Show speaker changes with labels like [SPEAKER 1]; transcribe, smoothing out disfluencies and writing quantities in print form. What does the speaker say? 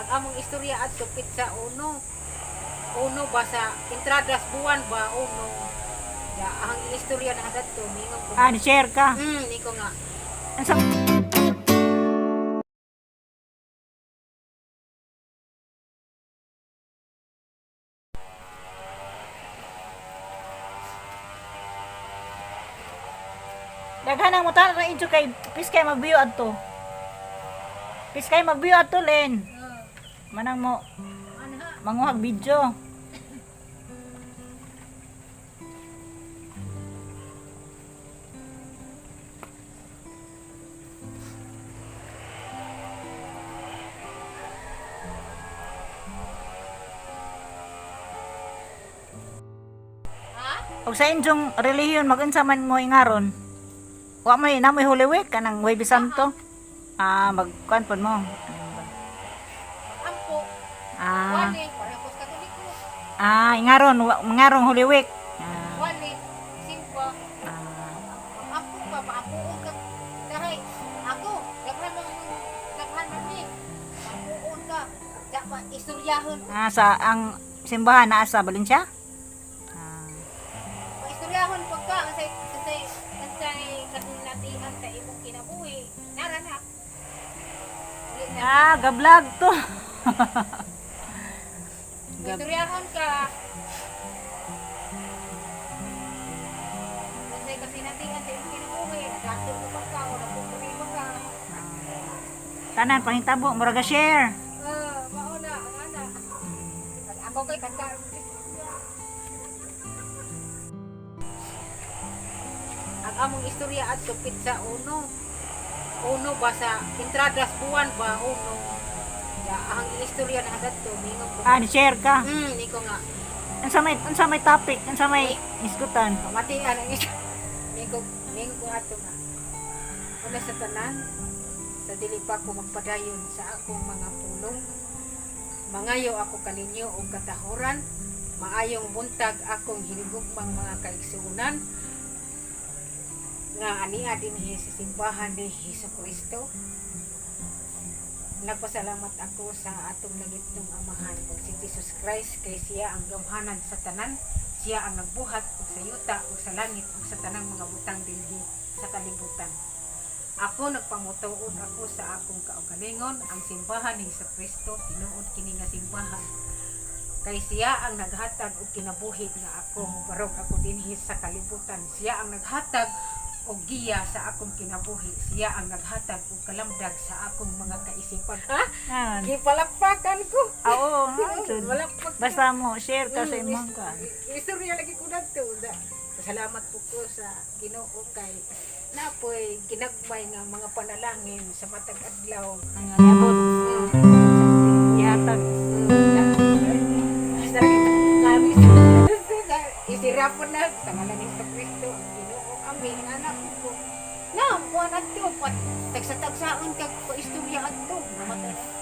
[SPEAKER 1] Ang among istorya at tupit sa uno. Uno ba sa entradas buwan ba uno. Ya, ang istorya na hadat to mingon ko.
[SPEAKER 2] Ni-share ka.
[SPEAKER 1] Niko nga.
[SPEAKER 2] Ang sa... Daghan ang mutan ra inyo kay piskay magbiyo adto. Piskay magbiyo adto len. Manang mo
[SPEAKER 1] Ano ha?
[SPEAKER 2] manguhag video.
[SPEAKER 1] Ha?
[SPEAKER 2] Og sa inyong relihiyon magunsa man mo ingaron. Wa may na may Holy Week kanang Huwebes Santo. Magkuan pod mo.
[SPEAKER 1] Ampo.
[SPEAKER 2] Ah,
[SPEAKER 1] Wali, parehas Katoliko.
[SPEAKER 2] mangarong Holy Week.
[SPEAKER 1] Wali, simpa.
[SPEAKER 2] Ah,
[SPEAKER 1] Ampo pa, maapuon ka. Dahil ako, laghan man ni. Maapuon ka. Dapat istoryahon.
[SPEAKER 2] sa ang simbahan naa sa Valencia?
[SPEAKER 1] Istoryahon pag ka. Kasi katunatihan sa imong kinabuhi. Nara na.
[SPEAKER 2] Gablag to.
[SPEAKER 1] Istoryahon ka. Kasi natihan sa imong kinabuhi. Nagato mo pa ka o nagpupunin mo ka.
[SPEAKER 2] Tanan pangitabo murag share.
[SPEAKER 1] Mauna, ang ana. Ako kay kanta. Ang among istorya at tupit sa uno. Uno ba sa entradas buwan ba uno. Ya, ang istorya na hadat to mingon ko.
[SPEAKER 2] Ni-share ka.
[SPEAKER 1] Niko nga.
[SPEAKER 2] Ang sa may topic, ang sa may isgutan.
[SPEAKER 1] Pamatian ang isa. Mingon ko ato nga. Una sa tanan, sa dili pa ko magpadayon sa akong mga pulong. Mangayo ako kaninyo og katahuran. Maayong buntag akong hinigugmang mga kaigsuonan. Nga ania dinhi sa simbahan ni Hesukristo. Nagpasalamat ako sa atong langitnong amahan ug si Jesus Christ kay siya ang gamhanan sa tanan, siya ang nagbuhat ug sa yuta ug sa langit ug sa tanang mga butang dinhi sa kalibutan. Ako nagpamutuod ako sa akong kaugalingon ang simbahan ni Hesukristo tinuod kini nga simbahan. Kay siya ang naghatag og kinabuhi nga ako barog ako dinhi sa kalibutan. Siya ang naghatag og giya sa akong kinabuhi. Siya ang naghatag og kalamdag sa akong mga kaisipan. Ha? Gipalakpakan ko.
[SPEAKER 2] Oo,
[SPEAKER 1] Malakpak.
[SPEAKER 2] basta mo share ka sa imong ka.
[SPEAKER 1] Istorya lagi ko dagto. Salamat po ko sa Ginoo kay napoy ginagmay nga mga panalangin sa matag adlaw.
[SPEAKER 2] Ang yabot. Yatag.
[SPEAKER 1] Isirapon na sa ngalan ni Kristo ang Ginoo kami ang anak ko. Na, buwan adto pat tagsa-tagsaon kag paistorya adto. Namatay.